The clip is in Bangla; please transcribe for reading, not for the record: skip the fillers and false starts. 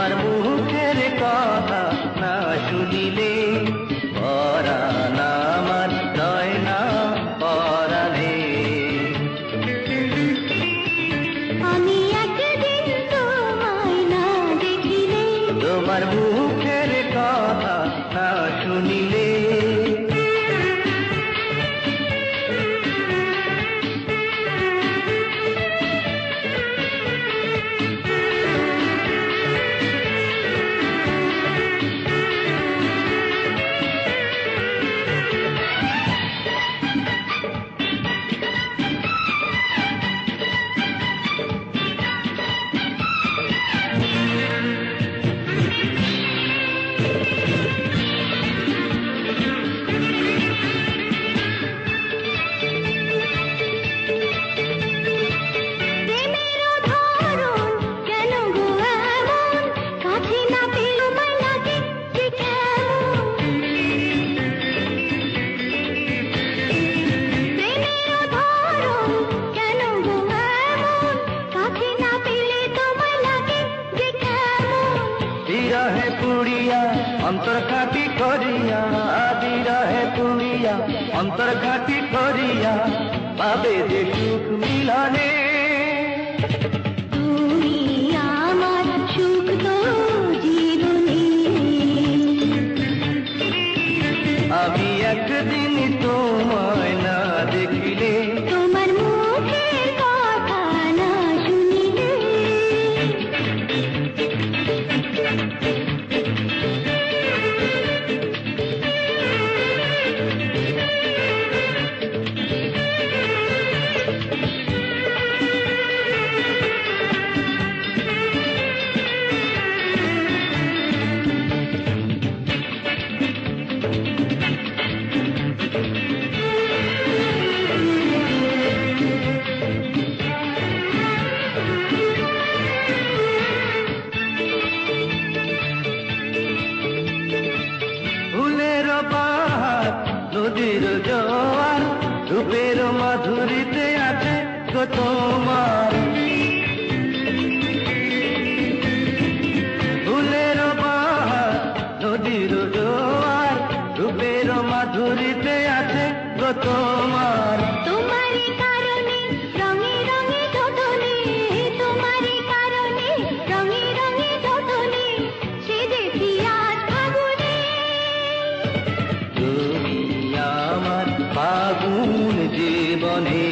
তোমার মুখের কথা না শুনিলে পরাণ আমার রয় না পরাণে। আমি একদিন তোমায় না দেখিলে তোমার মুখের কথা না শুনিলে অন্তর্ঘাটি করিয়া বিরহে পুড়িয়া অন্তর্ঘাটি করিয়া পাবে যে সুখ মিলনে। তুমি আমার সুখ তো জীবনে। আমি একদিন তোমায় না দেখিলে তোমার মুখের কথা না শুনিলে নদীর জোয়ার রূপের মাধুরীতে আছে গো তোমার। ফুলের বাহার নদীর জোয়ার রূপের মাধুরীতে আছে গো তোমার। তোমারই কারণে রঙে রঙে ধুধুনি, তোমারই কারণে রঙে রঙে ধুধুনি সেজেছি আজ ফাগুনে। তুমি আমার ফাগুন জীবনে।